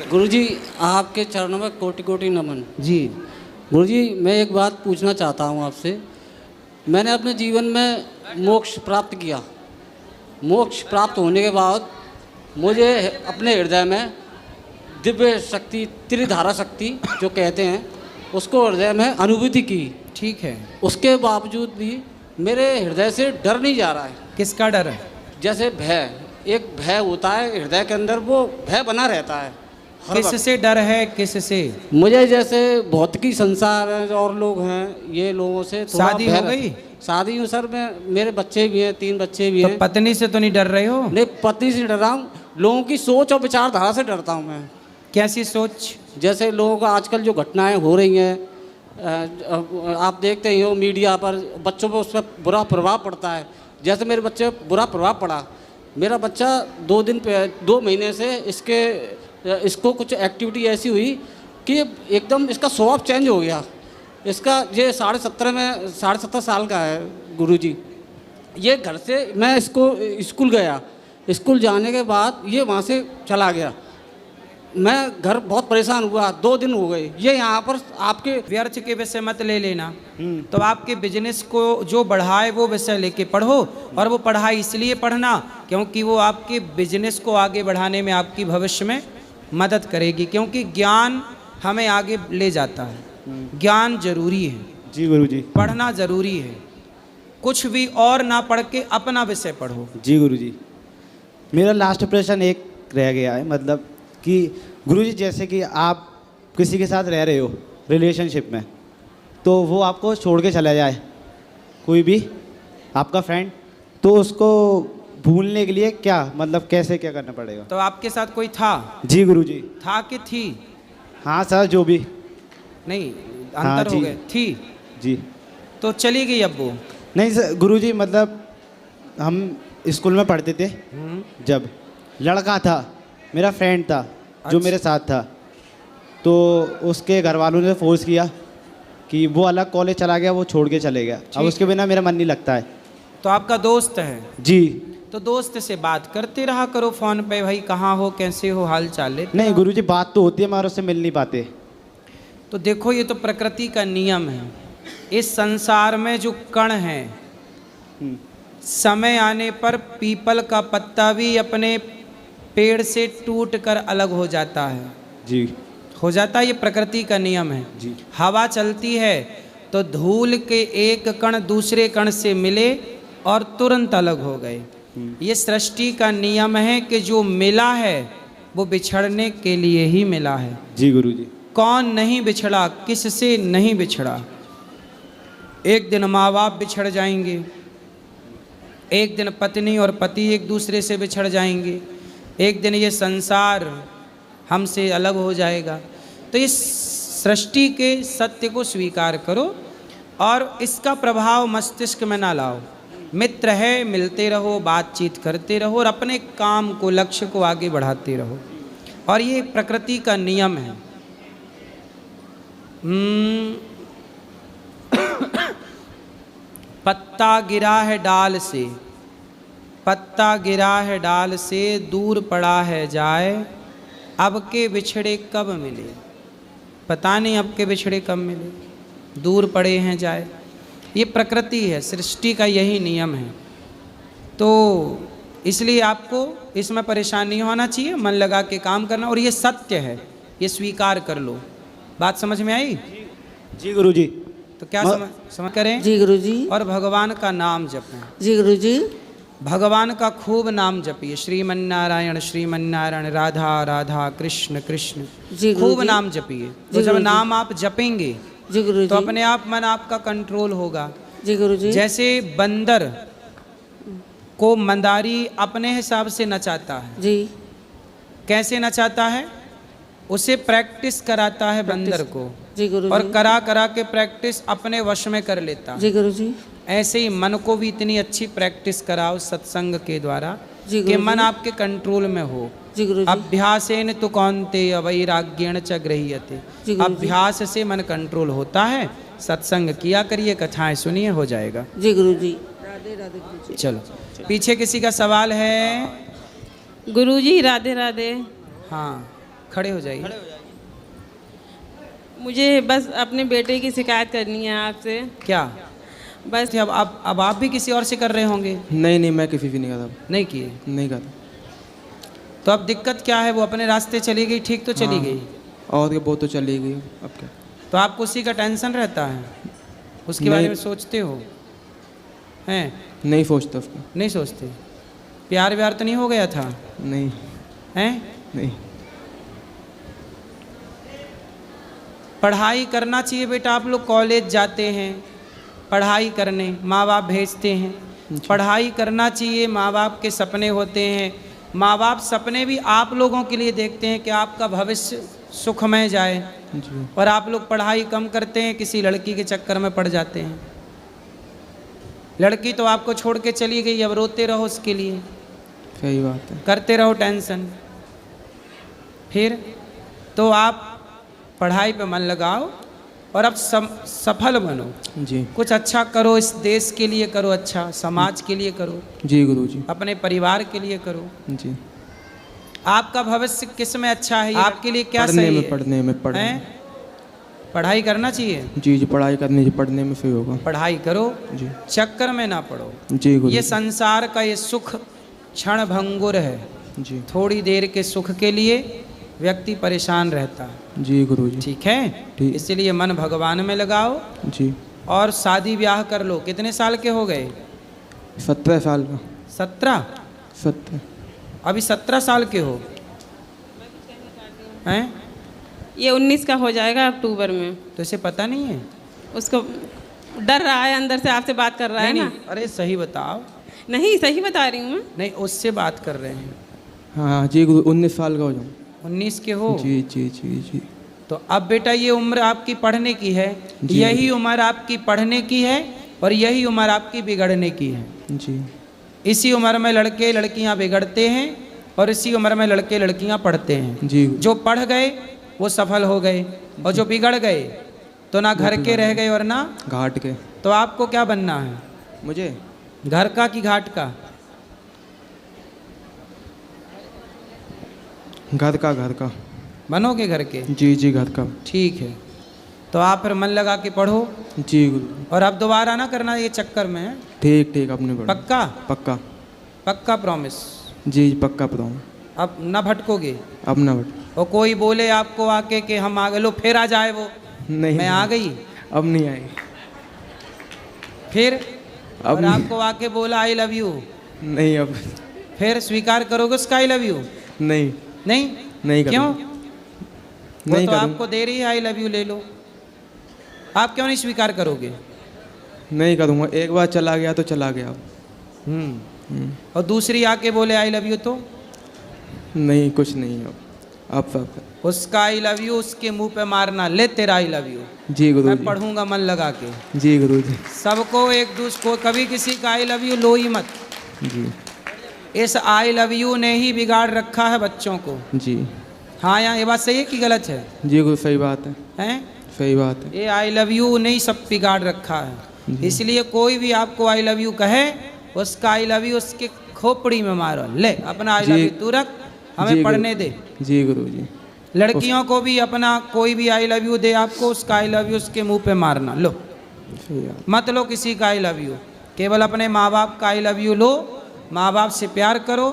गुरुजी, आपके चरणों में कोटि कोटि नमन। जी गुरुजी, मैं एक बात पूछना चाहता हूँ आपसे। मैंने अपने जीवन में मोक्ष प्राप्त किया। मोक्ष प्राप्त होने के बाद मुझे अपने हृदय में दिव्य शक्ति, त्रिधारा शक्ति जो कहते हैं, उसको हृदय में अनुभूति की। ठीक है। उसके बावजूद भी मेरे हृदय से डर नहीं जा रहा है। किसका डर है? जैसे भय, एक भय होता है हृदय के अंदर, वो भय बना रहता है हर वक्त। किससे डर है? किससे? मुझे जैसे भौतिकी संसार है और लोग हैं, ये लोगों से थोड़ा शादी भय हो गई? शादी हूँ सर, मैं, मेरे बच्चे भी हैं, 3 बच्चे भी तो हैं। पत्नी से तो नहीं डर रहे हो? नहीं, पत्नी से डर रहा हूँ, लोगों की सोच और विचारधारा से डरता हूँ मैं। कैसी सोच? जैसे लोगों का आजकल जो घटनाएं हो रही हैं, आप देखते ही हो मीडिया पर, बच्चों पर उस पर बुरा प्रभाव पड़ता है। जैसे मेरे बच्चे पर बुरा प्रभाव पड़ा। मेरा बच्चा 2 महीने से इसको कुछ एक्टिविटी ऐसी हुई कि एकदम इसका स्वभाव चेंज हो गया। इसका ये 17.5 साल का है गुरुजी। ये घर से, मैं इसको स्कूल गया, स्कूल जाने के बाद ये वहाँ से चला गया। मैं घर बहुत परेशान हुआ, 2 दिन हो गए। ये यहाँ पर आपके व्यर्थ के विषय मत ले लेना। तो आपके बिजनेस को जो बढ़ाए वो विषय लेके पढ़ो, और वो पढ़ाई इसलिए पढ़ना क्योंकि वो आपके बिजनेस को आगे बढ़ाने में आपकी भविष्य में मदद करेगी, क्योंकि ज्ञान हमें आगे ले जाता है। ज्ञान जरूरी है। जी गुरुजी। पढ़ना जरूरी है। कुछ भी और ना पढ़ के अपना विषय पढ़ो। जी गुरुजी। मेरा लास्ट प्रश्न एक रह गया है, मतलब कि गुरुजी, जैसे कि आप किसी के साथ रह रहे हो रिलेशनशिप में, तो वो आपको छोड़ के चला जाए, कोई भी आपका फ्रेंड, तो उसको भूलने के लिए क्या, मतलब कैसे क्या करना पड़ेगा? तो आपके साथ कोई था? जी गुरुजी। था कि थी? हाँ सर, जो भी। नहीं, हाँ, अंतर हो जी। गए। थी जी। तो चली गई अब वो? नहीं सर गुरुजी, मतलब हम स्कूल में पढ़ते थे, जब लड़का था, मेरा फ्रेंड था जो अच्छा। मेरे साथ था, तो उसके घर वालों ने फोर्स किया कि वो अलग कॉलेज चला गया, वो छोड़ के चले गया। अब उसके बिना मेरा मन नहीं लगता है। तो आपका दोस्त है? जी। तो दोस्त से बात करते रहा करो फोन पे, भाई कहाँ हो, कैसे हो, हाल चाल लेते नहीं रहो। गुरुजी, बात तो होती है मगर उससे मिल नहीं पाते। तो देखो, ये तो प्रकृति का नियम है। इस संसार में जो कण है, समय आने पर पीपल का पत्ता भी अपने पेड़ से टूट कर अलग हो जाता है। जी। हो जाता है, ये प्रकृति का नियम है। जी। हवा चलती है तो धूल के एक कण दूसरे कण से मिले और तुरंत अलग हो गए। ये सृष्टि का नियम है कि जो मिला है वो बिछड़ने के लिए ही मिला है। जी गुरुजी। कौन नहीं बिछड़ा, किससे नहीं बिछड़ा? एक दिन माँ बाप बिछड़ जाएंगे, एक दिन पत्नी और पति एक दूसरे से बिछड़ जाएंगे, एक दिन ये संसार हमसे अलग हो जाएगा। तो इस सृष्टि के सत्य को स्वीकार करो और इसका प्रभाव मस्तिष्क में ना लाओ। मित्र है, मिलते रहो, बातचीत करते रहो और अपने काम को, लक्ष्य को आगे बढ़ाते रहो। और ये प्रकृति का नियम है। पत्ता गिरा है डाल से, पत्ता गिरा है डाल से, दूर पड़ा है जाए, अब के बिछड़े कब मिले। पता नहीं अब के बिछड़े कब मिले, दूर पड़े हैं जाए। ये प्रकृति है, सृष्टि का यही नियम है। तो इसलिए आपको इसमें परेशान नहीं होना चाहिए, मन लगा के काम करना, और ये सत्य है, ये स्वीकार कर लो। बात समझ में आई? जी गुरुजी। तो क्या समझ करें? जी गुरुजी। और भगवान का नाम जपें। जी गुरुजी। भगवान का खूब नाम जपिए। श्रीमन्नारायण श्रीमन्नारायण, राधा राधा, कृष्ण कृष्ण, जी खूब गुरुजी। नाम जपिए। तो जब नाम आप जपेंगे जी गुरुजी। तो अपने आप मन आपका कंट्रोल होगा। जी गुरुजी। जैसे बंदर को मंदारी अपने हिसाब से नचाता है। जी। कैसे नचाता है? उसे प्रैक्टिस कराता है बंदर को, जी गुरुजी। और करा करा के प्रैक्टिस अपने वश में कर लेता है। जी गुरुजी। ऐसे ही मन को भी इतनी अच्छी प्रैक्टिस कराओ सत्संग के द्वारा जी कि मन आपके कंट्रोल में हो। जी गुरुजी। अभ्यासेन तो कौन्तेय वैराग्येण च गृह्यते। जी गुरुजी। अभ्यास से मन कंट्रोल होता है। सत्संग किया करिए, कथाएं सुनिए, हो जाएगा। जी गुरुजी। राधे राधे गुरुजी। चलो, पीछे किसी का सवाल है? गुरुजी राधे राधे। हाँ, खड़े हो जाइए। मुझे बस अपने बेटे की शिकायत करनी है आपसे। क्या बस अब आप भी किसी और से कर रहे होंगे? नहीं नहीं, मैं किसी भी नहीं करता। नहीं किए? नहीं करता। तो अब दिक्कत क्या है? वो अपने रास्ते चली गई, ठीक तो चली हाँ। गई, और क्या, वो तो चली गई, अब क्या। तो आपको उसी का टेंशन रहता है, उसके नहीं। बारे में सोचते हो? हैं? नहीं सोचता उसको। नहीं सोचते? प्यार व्यार तो नहीं हो गया था? नहीं हैं? नहीं। पढ़ाई करना चाहिए बेटा। आप लोग कॉलेज जाते हैं पढ़ाई करने, माँ बाप भेजते हैं, पढ़ाई करना चाहिए। माँ बाप के सपने होते हैं, माँ बाप सपने भी आप लोगों के लिए देखते हैं कि आपका भविष्य सुखमय जाए, जी। और आप लोग पढ़ाई कम करते हैं, किसी लड़की के चक्कर में पड़ जाते हैं। लड़की तो आपको छोड़ के चली गई, अब रोते रहो उसके लिए, सही बात है। करते रहो टेंशन। फिर तो आप पढ़ाई पे मन लगाओ और अब सफल बनो, जी कुछ अच्छा करो, इस देश के लिए करो, अच्छा समाज के लिए करो, जी गुरुजी। अपने परिवार के लिए करो। जी। आपका भविष्य किस में अच्छा है? आपके लिए क्या पढ़ने सही में, है? पढ़ने में, पढ़ने हैं? में। पढ़ाई करना चाहिए। जी जी, पढ़ाई करनी चाहिए, पढ़ने में सही होगा। पढ़ाई करो, जी चक्कर में ना पड़ो। जी गुरुजी। ये संसार का ये सुख क्षण भंगुर है, जी थोड़ी देर के सुख के लिए व्यक्ति परेशान रहता है। जी गुरुजी। ठीक है? ठीक। इसलिए मन भगवान में लगाओ जी। और शादी ब्याह कर लो। कितने साल के हो गए? 17 साल का। 17? 17। अभी 17 साल के हो हैं? ये 19 का हो जाएगा अक्टूबर में। तो इसे पता नहीं है? उसको डर रहा है, अंदर से आपसे बात कर रहा है नहीं, ना। नहीं, अरे सही बताओ। नहीं, सही बता रही हूँ मैं। नहीं, उससे बात कर रहे हैं। हाँ जी गुरु, 19 साल का हो जाऊँ। 19 के हो? जी जी जी जी। तो अब बेटा ये उम्र आपकी पढ़ने की है, जी। यही उम्र आपकी पढ़ने की है और यही उम्र आपकी बिगड़ने की है। जी इसी उम्र में लड़के लड़कियां बिगड़ते हैं और इसी उम्र में लड़के लड़कियां पढ़ते हैं। जी। जो पढ़ गए वो सफल हो गए और जो बिगड़ गए तो ना घर के रह गए और ना घाट के। तो आपको क्या बनना है? मुझे घर का कि घाट का? घर का, घर का। बनोगे घर के? जी जी, घर का। ठीक है, तो आप फिर मन लगा के पढ़ो जी गुरु। और अब दोबारा ना करना ये चक्कर में। ठीक ठीक, अपने पढ़ो। पक्का? पक्का। पक्का प्रॉमिस? जी पक्का पढ़ाऊँ। अब ना भटकोगे? अब ना बट। और कोई बोले आपको आके कि हम आ गए, लो फिर आ जाए वो, नहीं मैं आ गई, अब नहीं आएगी। फिर अब और नहीं। आपको आके बोला आई लव यू, नहीं अब फिर स्वीकार करोगे उसका आई लव यू? नहीं। नहीं? नहीं क्यों? करूँगा। वो नहीं तो करूँगा। आपको दे रही है आई लव यू, ले लो। आप क्यों नहीं स्वीकार करोगे? नहीं करूँगा, एक बार चला गया तो चला गया अब। और दूसरी आके बोले आई लव यू तो? नहीं, कुछ नहीं अब सब। उसका आई लव यू उसके मुंह पे मारना, ले तेरा आई लव यू। जी गुरु मैं जी। पढ़ूंगा मन लगा के। जी गुरु जी। सबको एक दूसरे को, कभी किसी का आई लव यू लो ही मत। जी इस आई लव यू ने ही बिगाड़ रखा है बच्चों को। जी। हाँ, यहाँ ये बात सही है कि गलत है? जी गुरु, सही बात है। हैं? सही बात है। ये आई लव यू ने ही सब बिगाड़ रखा है। इसलिए कोई भी आपको आई लव यू कहे, उसका आई लव यू उसके खोपड़ी में मारो। ले अपना आई लव जी। यू तू रख, हमें जी पढ़ने गुरु। दे। जी गुरु जी। लड़कियों को भी अपना कोई भी आई लव यू दे आपको, उसका आई लव यू उसके मुंह पे मारना। लो, सही बात। मत लो किसी का आई लव यू, केवल अपने माँ बाप का आई लव यू लो। माँ बाप से प्यार करो,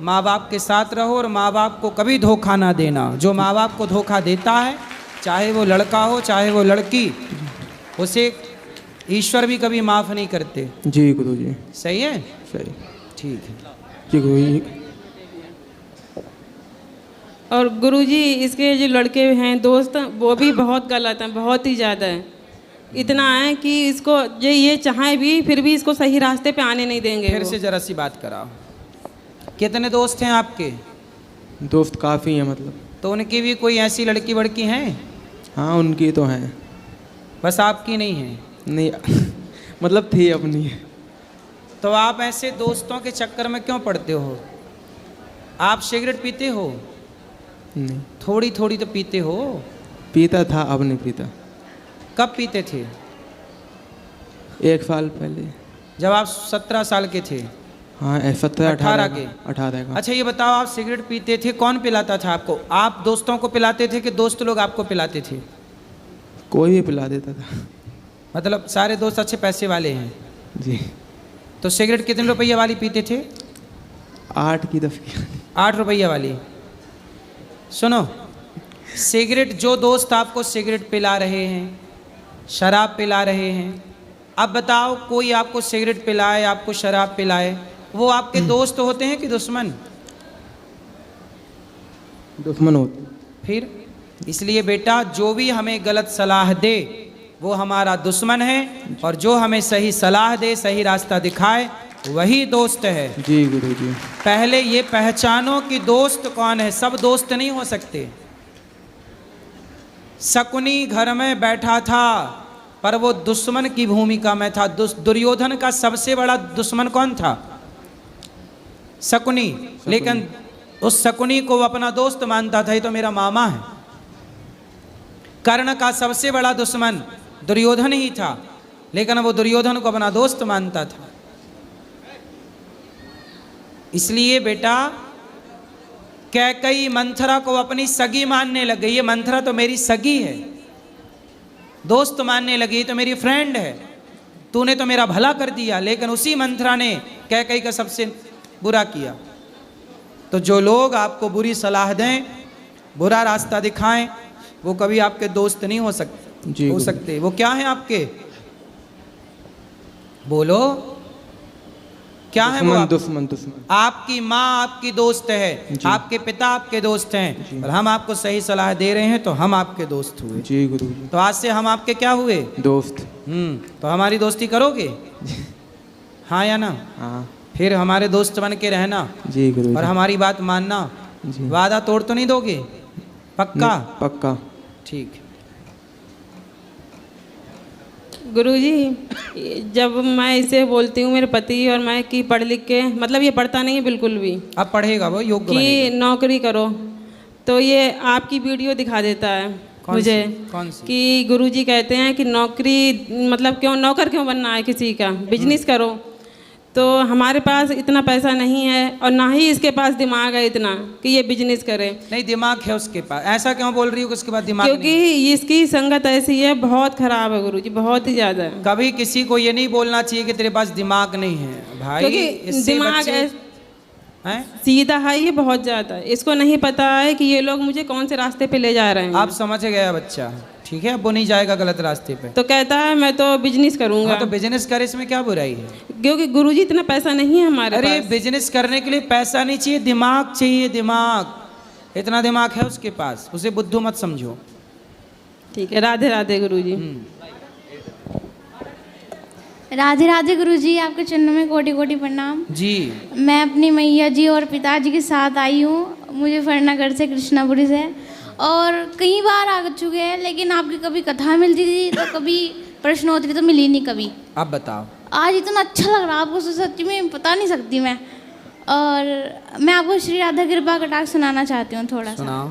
माँ बाप के साथ रहो और माँ बाप को कभी धोखा ना देना। जो माँ बाप को धोखा देता है, चाहे वो लड़का हो चाहे वो लड़की, उसे ईश्वर भी कभी माफ़ नहीं करते। जी गुरु जी। सही है? सही। ठीक है। जी गुरु जी। और गुरुजी इसके जो लड़के हैं दोस्त, वो भी बहुत गलत हैं, बहुत ही ज़्यादा है। इतना है कि इसको ये चाहे भी फिर भी इसको सही रास्ते पे आने नहीं देंगे। फिर से जरा सी बात कराओ। कितने दोस्त हैं आपके? दोस्त काफ़ी हैं मतलब। तो उनकी भी कोई ऐसी लड़की वड़की हैं? हाँ उनकी तो हैं। बस आपकी नहीं है? नहीं मतलब थी अपनी। तो आप ऐसे दोस्तों के चक्कर में क्यों पड़ते हो? आप सिगरेट पीते हो? नहीं। थोड़ी थोड़ी तो पीते हो। पीता था, अब नहीं पीता। कब पीते थे? 1 साल पहले। जब आप 17 साल के थे? हाँ ऐसा तो 18 के। 18 का। अच्छा ये बताओ, आप सिगरेट पीते थे, कौन पिलाता था आपको? आप दोस्तों को पिलाते थे कि दोस्त लोग आपको पिलाते थे? कोई भी पिला देता था। मतलब सारे दोस्त अच्छे पैसे वाले हैं। जी। तो सिगरेट कितने रुपये वाली पीते थे? 8 की 10 की। 8 रुपये वाली। सुनो, सिगरेट, जो दोस्त आपको सिगरेट पिला रहे हैं, शराब पिला रहे हैं, अब बताओ कोई आपको सिगरेट पिलाए, आपको शराब पिलाए, वो आपके दोस्त होते हैं कि दुश्मन? दुश्मन होते। फिर इसलिए बेटा, जो भी हमें गलत सलाह दे वो हमारा दुश्मन है, और जो हमें सही सलाह दे, सही रास्ता दिखाए, वही दोस्त है। जी गुरुजी। पहले ये पहचानो कि दोस्त कौन है। सब दोस्त नहीं हो सकते। शकुनी घर में बैठा था पर वो दुश्मन की भूमिका में था। दुर्योधन का सबसे बड़ा दुश्मन कौन था? शकुनी। लेकिन उस शकुनी को वो अपना दोस्त मानता था, ये तो मेरा मामा है। कर्ण का सबसे बड़ा दुश्मन दुर्योधन ही था, लेकिन वो दुर्योधन को अपना दोस्त मानता था। इसलिए बेटा, कैकई मंथरा को अपनी सगी मानने लग गई। ये मंथरा तो मेरी सगी है, दोस्त मानने लगी, तो मेरी फ्रेंड है, तूने तो मेरा भला कर दिया। लेकिन उसी मंथरा ने कैकई का सबसे बुरा किया। तो जो लोग आपको बुरी सलाह दें, बुरा रास्ता दिखाएं, वो कभी आपके दोस्त नहीं हो सकते। वो क्या है आपके? बोलो, क्या है वो? दुश्मन। आपकी माँ आपकी दोस्त है, आपके पिता आपके दोस्त हैं, और हम आपको सही सलाह दे रहे हैं, तो हम आपके दोस्त हुए। जी गुरुजी। तो आज से हम आपके क्या हुए? दोस्त। तो हमारी दोस्ती करोगे? हाँ या ना? हाँ। फिर हमारे दोस्त बन के रहना। जी गुरुजी। और हमारी बात मानना। जी। वादा तोड़ तो नहीं दोगे? पक्का? पक्का। ठीक। गुरुजी, जब मैं इसे बोलती हूँ, मेरे पति और मैं, कि पढ़ लिख के, मतलब ये पढ़ता नहीं है बिल्कुल भी, अब पढ़ेगा वो, योग्य कि बनेगा। नौकरी करो, तो ये आपकी वीडियो दिखा देता है मुझे। कौन सी? कि गुरुजी कहते हैं कि नौकरी, मतलब क्यों नौकर क्यों बनना है किसी का, बिजनेस करो। तो हमारे पास इतना पैसा नहीं है, और ना ही इसके पास दिमाग है इतना कि ये बिजनेस करे। नहीं, दिमाग है उसके पास। ऐसा क्यों बोल रही हो कि उसके पास दिमाग क्योंकि नहीं? इसकी संगत ऐसी है, बहुत खराब है गुरुजी, बहुत ही ज्यादा है। कभी किसी को ये नहीं बोलना चाहिए कि तेरे पास दिमाग नहीं है भाई। क्योंकि इससे दिमाग बच्चे हैं? सीधा है, ये बहुत ज्यादा है। इसको नहीं पता है कि ये लोग मुझे कौन से रास्ते पे ले जा रहे हैं। आप समझ गया बच्चा, ठीक है, अब वो नहीं जाएगा गलत रास्ते पे। तो कहता है मैं तो बिजनेस करूंगा। हाँ, तो बिजनेस करे, इसमें क्या बुराई है? क्योंकि गुरुजी इतना पैसा नहीं है हमारे अरे पास। बिजनेस करने के लिए पैसा नहीं चाहिए, दिमाग चाहिए। दिमाग, इतना दिमाग है उसके पास, उसे बुद्धू मत समझो। ठीक है, राधे राधे गुरुजी। राधे राधे गुरुजी, आपके चरणों में कोटि कोटि प्रणाम। जी। मैं अपनी मैया जी और पिताजी के साथ आई हूँ। मुझे फरनागढ़ से, कृष्णापुरी से, और कई बार आ चुके हैं, लेकिन आपकी कभी कथा मिलती थी तो कभी प्रश्नोत्तरी तो मिली नहीं कभी। अब बताओ। आज इतना अच्छा लग रहा है आपको, सच्ची में बता नहीं सकती मैं। और मैं आपको श्री राधा कृपा कटाक्ष सुनाना चाहती हूँ थोड़ा सा। सुनाओ।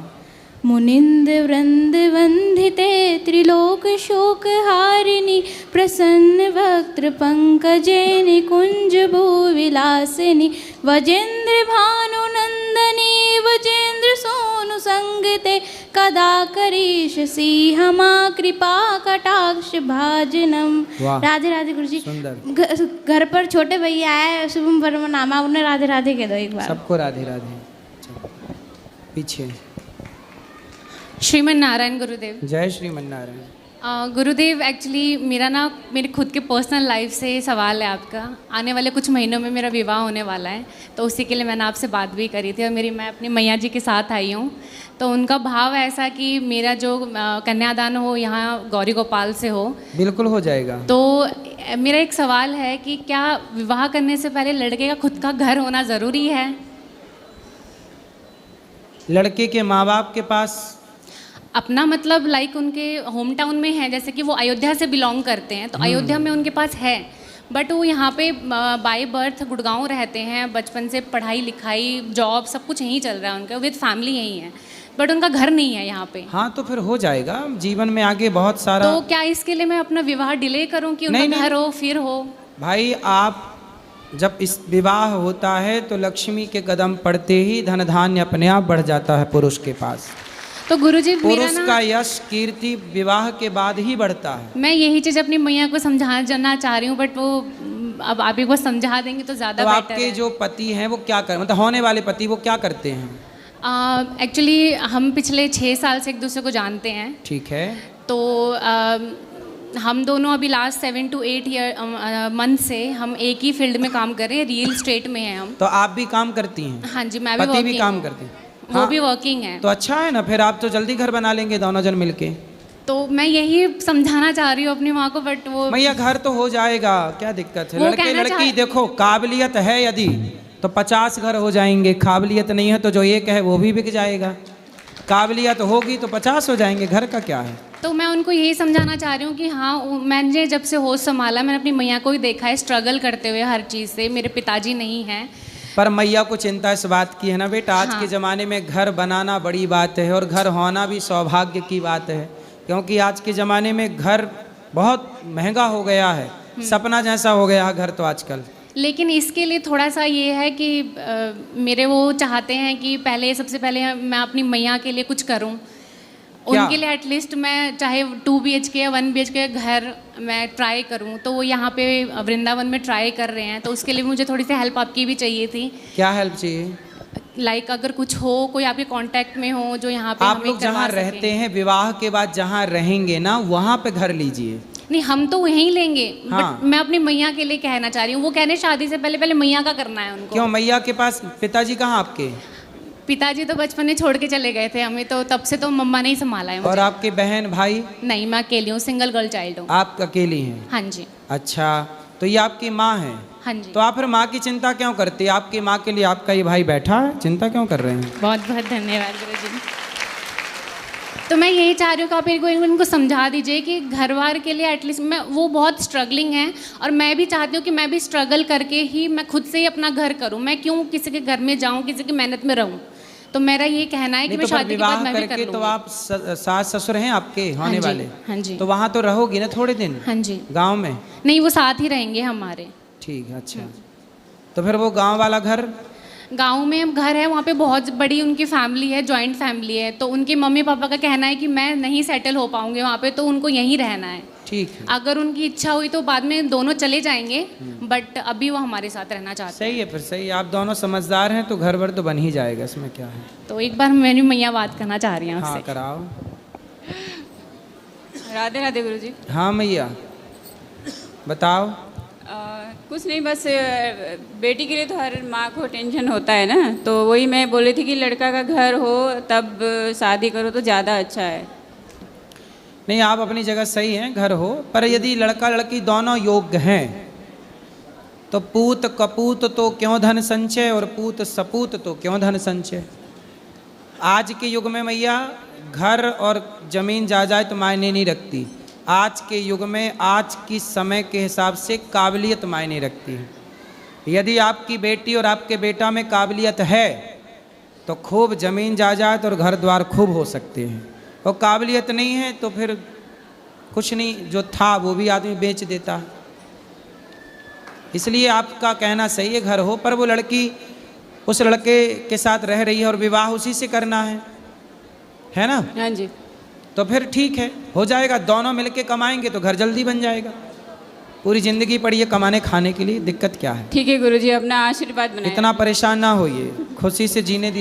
मुनिंद वृंद वंदिते त्रिलोक शोक हारिणी, प्रसन्न वक्त्र पंकजे निकुंज भू विलासिनी, वजेंद्र भानु नंदनी वजेंद्र सोनु संगते, कदा करीश सी हमा कृपा कटाक्ष भाजनम। वाह। राधे राधे गुरुजी। सुंदर। घर पर छोटे भैया है, शुभम वर्मा नाम है, उन्हें राधे राधे कह दो एक बार। सबको राधे राधे। चलो, पीछे। श्रीमन नारायण गुरुदेव। जय श्रीमन नारायण। गुरुदेव, एक्चुअली मेरे खुद के पर्सनल लाइफ से सवाल है आपका। आने वाले कुछ महीनों में मेरा विवाह होने वाला है, तो उसी के लिए मैंने आपसे बात भी करी थी। और मैं अपनी मैया जी के साथ आई हूँ, तो उनका भाव ऐसा कि मेरा जो कन्यादान हो यहाँ गौरी गोपाल से हो। बिल्कुल हो जाएगा। तो मेरा एक सवाल है कि क्या विवाह करने से पहले लड़के का खुद का घर होना ज़रूरी है? लड़के के माँ बाप के पास अपना, मतलब लाइक उनके होम टाउन में है, जैसे कि वो अयोध्या से बिलोंग करते हैं, तो अयोध्या में उनके पास है, बट वो यहाँ पे बाय बर्थ गुड़गांव रहते हैं। बचपन से पढ़ाई लिखाई जॉब सब कुछ यहीं चल रहा है उनका, विद फैमिली यहीं है, बट उनका घर नहीं है यहाँ पे। हाँ, तो फिर हो जाएगा जीवन में आगे बहुत सारा। तो क्या इसके लिए मैं अपना विवाह डिले करूँ कि उनका घर हो फिर हो? भाई, आप जब इस विवाह होता है तो लक्ष्मी के कदम पड़ते ही धन धान्य अपने आप बढ़ जाता है पुरुष के पास। तो गुरुजी मेरा पुरुष ना, का यश कीर्ति विवाह के बाद ही बढ़ता है। मैं यही चीज़ अपनी मैया को समझाना चाह रही हूँ, बट वो अब आप एक बार समझा देंगे तो ज़्यादा तो बेटर आपके है। जो पति हैं वो क्या कर, मतलब होने वाले पति वो क्या करते हैं? एक्चुअली हम पिछले 6 साल से एक दूसरे को जानते हैं। ठीक है। तो हम दोनों अभी लास्ट 7 to 8 मंथ से हम एक ही फील्ड में काम कर रहे हैं, रियल स्टेट में हैं हम। तो आप भी काम करती हैं? हाँ जी, मैं भी पति भी working काम हूँ। करते हैं? वो हाँ। भी वर्किंग है। तो अच्छा है ना, फिर आप तो जल्दी घर बना लेंगे दोनों जन मिलके। तो मैं यही समझाना चाह रही हूँ अपनी माँ को, बट वो भैया घर तो हो जाएगा, क्या दिक्कत है? वो लड़के कहना लड़की चाह- देखो, काबिलियत है यदि तो 50 घर हो जाएंगे, काबिलियत नहीं है तो जो एक है वो भी बिक जाएगा। काबिलियत होगी तो 50 हो जाएंगे, घर का क्या है? तो मैं उनको यही समझाना चाह रही हूँ कि हाँ, मैंने जब से होश संभाला मैंने अपनी मैया को ही देखा है स्ट्रगल करते हुए हर चीज़ से। मेरे पिताजी नहीं हैं। पर मैया को चिंता इस बात की है ना बेटा, आज हाँ। के ज़माने में घर बनाना बड़ी बात है और घर होना भी सौभाग्य की बात है, क्योंकि आज के ज़माने में घर बहुत महंगा हो गया है, सपना जैसा हो गया है घर तो आजकल। लेकिन इसके लिए थोड़ा सा ये है कि मेरे वो चाहते हैं कि पहले सबसे पहले मैं अपनी मैया के लिए कुछ करूं। क्या? उनके लिए एटलीस्ट मैं चाहे 2 BHK या 1 BHK घर मैं ट्राई करूं। तो वो यहाँ पे वृंदावन में ट्राई कर रहे हैं, तो उसके लिए मुझे थोड़ी सी हेल्प आपकी भी चाहिए थी। क्या हेल्प चाहिए? लाइक अगर कुछ हो, कोई आपके कांटेक्ट में हो जो यहाँ पे आप हमें लोग करवा जहाँ सके। रहते हैं, विवाह के बाद जहाँ रहेंगे ना, वहाँ पे घर लीजिए। नहीं, हम तो वहीं लेंगे। हाँ। बट मैं अपनी मैया के लिए कहना चाह रही हूँ। वो कहने शादी से पहले पहले मैया का करना है उनको। क्यों, मैया के पास पिताजी कहाँ आपके? पिताजी तो बचपन में छोड़ के चले गए थे हमें, तो तब से तो मम्मा ने ही संभाला है मुझे। और आपके बहन भाई? नहीं, मैं अकेली हूँ, सिंगल गर्ल चाइल्ड हूँ। आप अकेली हैं? हाँ जी। अच्छा, तो ये आपकी माँ है? हाँ जी। तो आप फिर माँ की चिंता क्यों करती है? आपकी माँ के लिए आपका ये भाई बैठा है, चिंता क्यों कर रहे हैं? बहुत बहुत धन्यवाद गुरुजी। तो मैं यही चाह रही हूँ कि आप इनको समझा दीजिए कि घर बार के लिए एटलीस्ट मैं, वो बहुत स्ट्रगलिंग हैं और मैं भी चाहती हूँ कि मैं भी स्ट्रगल करके ही मैं खुद से ही अपना घर करूँ। मैं क्यों किसी के घर में जाऊँ, किसी की मेहनत में रहूँ? तो मेरा ये कहना है कि मैं तो शादी के बाद मैं भी कर करके तो लूँगी। आप सास ससुर हैं आपके होने हाँ जी, वाले? हाँ जी। तो वहाँ तो रहोगी ना थोड़े दिन? हाँ जी। गांव में? नहीं, वो साथ ही रहेंगे हमारे। ठीक है, अच्छा। तो फिर वो गांव वाला घर? गांव में घर है, वहाँ पे बहुत बड़ी उनकी फैमिली है, जॉइंट फैमिली है। तो उनके मम्मी पापा का कहना है कि मैं नहीं सेटल हो पाऊंगी वहाँ पे, तो उनको यहीं रहना है। ठीक है, अगर उनकी इच्छा हुई तो बाद में दोनों चले जाएंगे, बट अभी वो हमारे साथ रहना चाहते हैं। सही है, फिर सही है। आप दोनों समझदार हैं तो घर भर तो बन ही जाएगा, इसमें क्या है। तो एक बार मेरी मैया बात करना चाह रही हैं हाँ, आपसे। कराओ। राधे राधे गुरुजी। हाँ मैया, बताओ। कुछ नहीं, बस बेटी के लिए तो हर माँ को टेंशन होता है ना, तो वही मैं बोल रही थी कि लड़का का घर हो तब शादी करो तो ज़्यादा अच्छा है। नहीं, आप अपनी जगह सही हैं, घर हो, पर यदि लड़का लड़की दोनों योग्य हैं तो पूत कपूत तो क्यों धन संचय और पूत सपूत तो क्यों धन संचय। आज के युग में मैया घर और जमीन जायदाद तो मायने नहीं रखती। आज के युग में, आज की समय के हिसाब से काबिलियत मायने रखती है। यदि आपकी बेटी और आपके बेटा में काबिलियत है तो खूब जमीन जायदाद और घर द्वार खूब हो सकते हैं, और काबिलियत नहीं है तो फिर कुछ नहीं, जो था वो भी आदमी बेच देता है। इसलिए आपका कहना सही है, घर हो, पर वो लड़की उस लड़के के साथ रह रही है और विवाह उसी से करना है ना? हाँ जी। तो फिर ठीक है, हो जाएगा। दोनों मिलके कमाएंगे तो घर जल्दी बन जाएगा। पूरी जिंदगी पड़ी है कमाने खाने के लिए, दिक्कत क्या है? ठीक है गुरुजी, अपना आशीर्वाद बनाएं। इतना परेशान ना होइए, खुशी से जीने दीजिए।